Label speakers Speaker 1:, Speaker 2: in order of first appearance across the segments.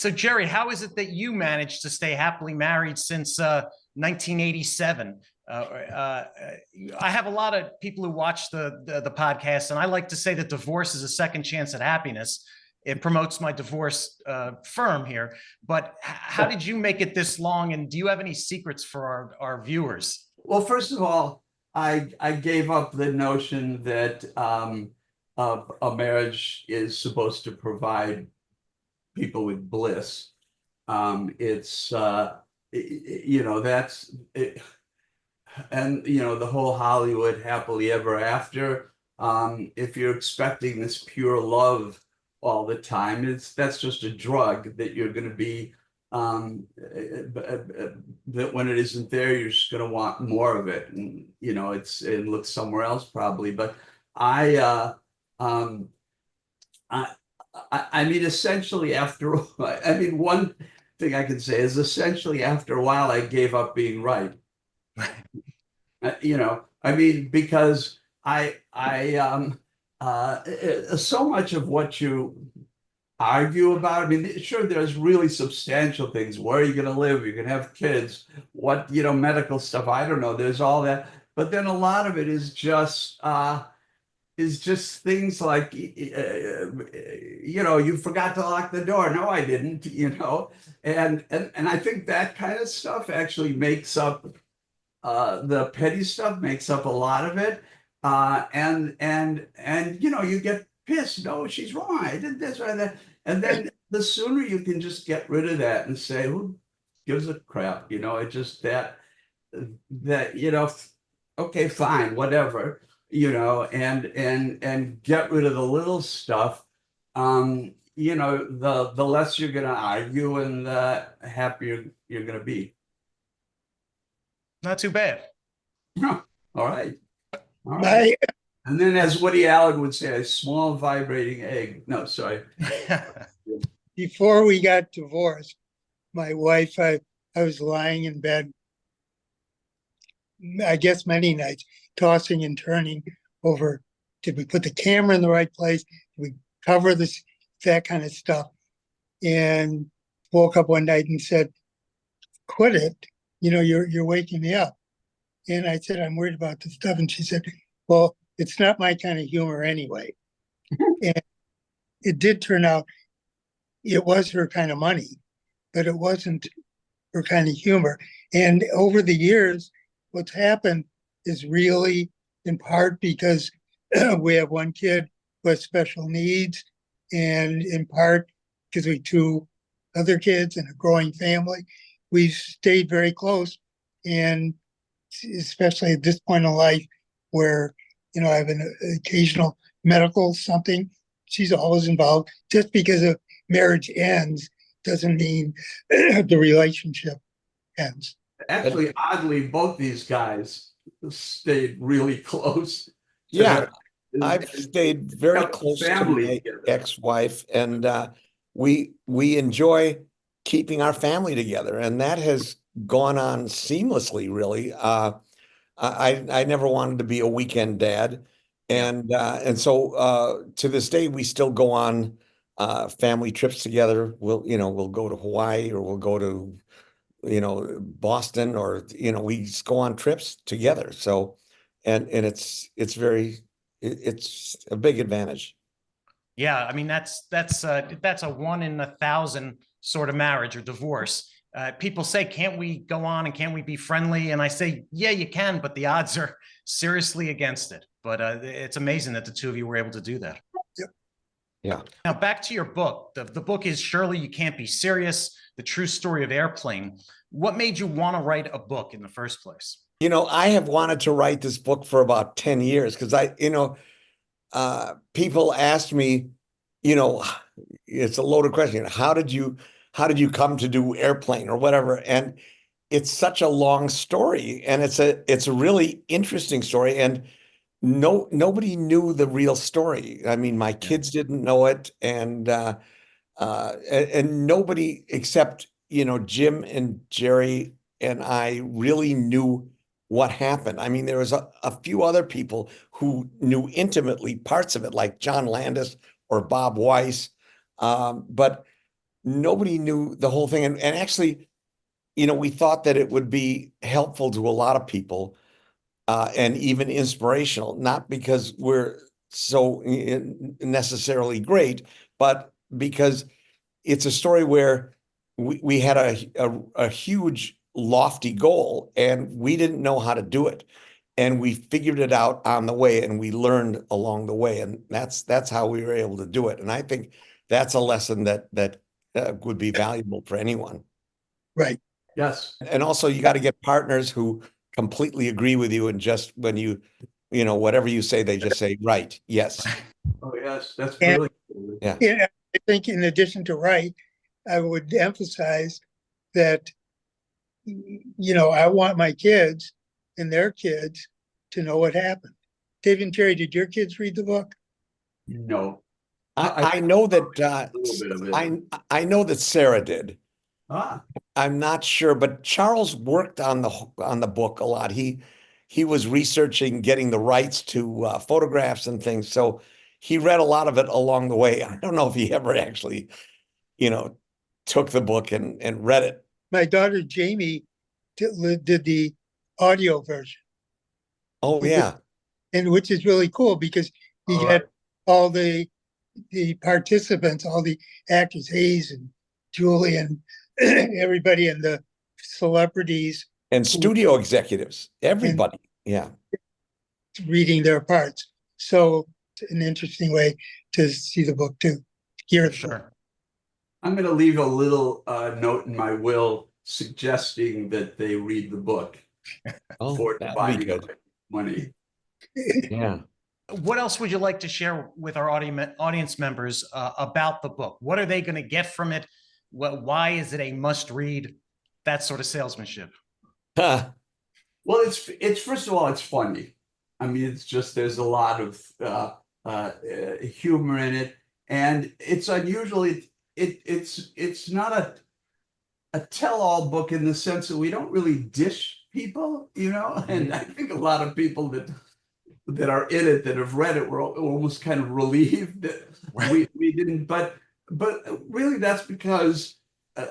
Speaker 1: So, Jerry, how is it that you managed to stay happily married since 1987? I have a lot of people who watch the podcast, and I like to say that divorce is a second chance at happiness. It promotes my divorce firm here. But how did you make it this long? And do you have any secrets for our viewers?
Speaker 2: Well, first of all, I gave up the notion that a marriage is supposed to provide people with bliss. It's that's it, and the whole Hollywood happily ever after. If you're expecting this pure love all the time, that's just a drug that you're going to be that when it isn't there, you're just going to want more of it, and it looks somewhere else probably. But I um I mean, essentially one thing I can say is essentially after a while, I gave up being right. Because so much of what you argue about, I mean, sure, there's really substantial things. Where are you going to live? You're going to have kids. What, medical stuff. I don't know. There's all that. But then a lot of it is just things like, you forgot to lock the door. No, I didn't, and I think that kind of stuff actually makes up the petty stuff makes up a lot of it. And you get pissed. No, she's wrong. I did this or that. And then the sooner you can just get rid of that and say, who gives a crap? It's just that, okay, fine, whatever. And get rid of the little stuff. The less you're going to argue and the happier you're going to be.
Speaker 1: Not too bad.
Speaker 2: All right. All right. And then, as Woody Allen would say, a small vibrating egg. No, sorry.
Speaker 3: Before we got divorced, my wife, I was lying in bed, I guess many nights, tossing and turning over, did we put the camera in the right place? Did we cover this, that kind of stuff? And woke up one night and said, quit it. You're waking me up. And I said, I'm worried about this stuff. And she said, well, it's not my kind of humor anyway. And it did turn out it was her kind of money, but it wasn't her kind of humor. And over the years, what's happened is really in part because we have one kid who has special needs, and in part because we have two other kids and a growing family. We've stayed very close, and especially at this point in life where, I have an occasional medical something, she's always involved. Just because a marriage ends doesn't mean the relationship ends.
Speaker 2: Actually, oddly, both these guys stayed really close.
Speaker 4: Yeah, I've stayed very close to my ex-wife, and we enjoy keeping our family together, and that has gone on seamlessly, really. I never wanted to be a weekend dad, and so to this day we still go on family trips together. We'll go to Hawaii, or we'll go to Boston, or we just go on trips together. So and it's a big advantage.
Speaker 1: Yeah, I mean that's a 1 in 1,000 sort of marriage or divorce. People say, can't we go on and can't we be friendly? And I say, yeah, you can, but the odds are seriously against it. But it's amazing that the two of you were able to do that.
Speaker 3: Yep.
Speaker 4: Yeah.
Speaker 1: Now back to your book. The book is Surely You Can't Be Serious, The True Story of Airplane. What made you want to write a book in the first place?
Speaker 4: I have wanted to write this book for about 10 years because people asked me, it's a loaded question. How did you come to do Airplane or whatever? And it's such a long story, and it's a really interesting story. And nobody knew the real story. I mean, my kids didn't know it, and nobody except Jim and Jerry and I really knew what happened. I mean, there was a few other people who knew intimately parts of it, like John Landis or Bob Weiss, but nobody knew the whole thing. And actually, we thought that it would be helpful to a lot of people, and even inspirational, not because we're so necessarily great, but because it's a story where we had a huge lofty goal and we didn't know how to do it. And we figured it out on the way, and we learned along the way. And that's how we were able to do it. And I think that's a lesson that would be valuable for anyone.
Speaker 3: Right.
Speaker 2: Yes.
Speaker 4: And also you got to get partners who completely agree with you, and just when whatever you say, they just say, right, yes.
Speaker 2: Oh, yes. That's
Speaker 3: And-
Speaker 2: really cool.
Speaker 4: Yeah.
Speaker 3: Yeah, I think in addition to right, I would emphasize that, I want my kids and their kids to know what happened. Dave and Terry, did your kids read the book?
Speaker 2: No.
Speaker 4: I know that
Speaker 2: A little bit of it.
Speaker 4: I know that Sarah did.
Speaker 2: Ah,
Speaker 4: I'm not sure, but Charles worked on the book a lot. He was researching, getting the rights to photographs and things. So he read a lot of it along the way. I don't know if he ever actually, took the book and read it.
Speaker 3: My daughter Jamie did the audio version,
Speaker 4: Oh yeah.
Speaker 3: and which is really cool because you
Speaker 2: all
Speaker 3: get
Speaker 2: right.
Speaker 3: all the participants, all the actors, Hayes and Julie and everybody, and the celebrities
Speaker 4: And studio executives, everybody. Yeah.
Speaker 3: reading their parts. So it's an interesting way to see the book too. Hear the book.
Speaker 1: Sure.
Speaker 2: I'm going to leave a little note in my will suggesting that they read the book
Speaker 4: Oh,
Speaker 2: for
Speaker 4: that'd be
Speaker 2: dividing
Speaker 4: good.
Speaker 2: up money.
Speaker 4: Yeah.
Speaker 1: What else would you like to share with our audience members about the book? What are they going to get from it? Why is it a must read? That sort of salesmanship.
Speaker 2: Well, it's first of all, it's funny. I mean, it's just there's a lot of humor in it, and it's unusual. It's not a tell-all book in the sense that we don't really dish people, And I think a lot of people that are in it that have read it were almost kind of relieved that we didn't. But really, that's because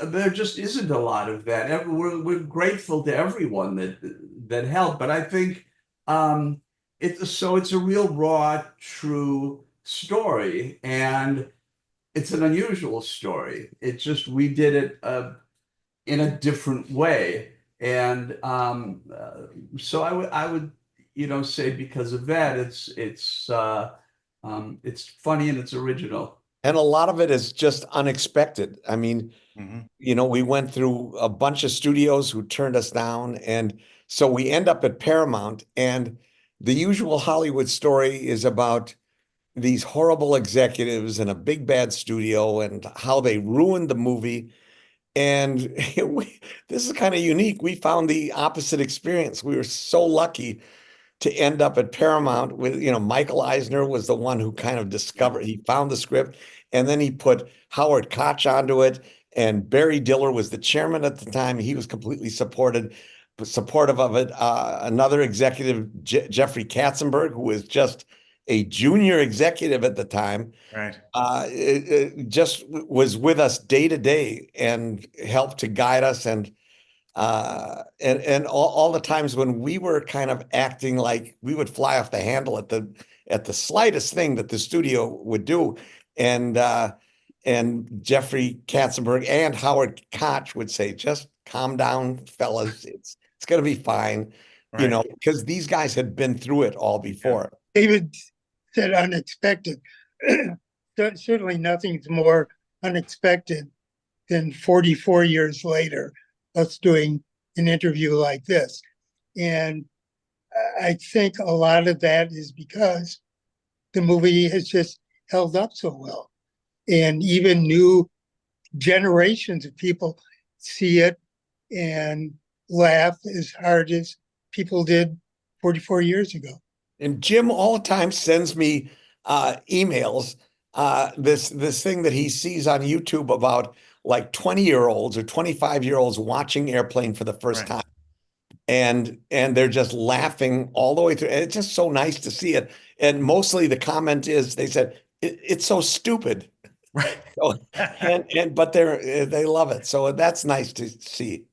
Speaker 2: there just isn't a lot of that. We're grateful to everyone that helped, but I think it's a real raw, true story, and it's an unusual story. It's just we did it in a different way, and so I would say because of that, it's funny and it's original.
Speaker 4: And a lot of it is just unexpected. I mean,
Speaker 1: Mhm.
Speaker 4: we went through a bunch of studios who turned us down. And so we end up at Paramount, and the usual Hollywood story is about these horrible executives in a big bad studio and how they ruined the movie. And this is kind of unique. We found the opposite experience. We were so lucky to end up at Paramount with, Michael Eisner was the one who kind of he found the script, and then he put Howard Koch onto it, and Barry Diller was the chairman at the time. He was completely supportive of it. Another executive, Jeffrey Katzenberg, who was just a junior executive at the time,
Speaker 1: Right.
Speaker 4: it just was with us day to day and helped to guide us. And all the times when we were kind of acting like we would fly off the handle at the slightest thing that the studio would do, and Jeffrey Katzenberg and Howard Koch would say, "Just calm down, fellas. It's going to be fine,"
Speaker 1: Right.
Speaker 4: because these guys had been through it all before.
Speaker 3: David said unexpected. Certainly nothing's more unexpected than 44 years later, us doing an interview like this. And I think a lot of that is because the movie has just held up so well. And even new generations of people see it and laugh as hard as people did 44 years ago.
Speaker 4: And Jim all the time sends me emails, this thing that he sees on YouTube about like 20-year-olds or 25-year-olds watching Airplane for the first time. And they're just laughing all the way through. And it's just so nice to see it. And mostly the comment is, they said, it's so stupid.
Speaker 1: Right.
Speaker 4: So, but they love it. So that's nice to see.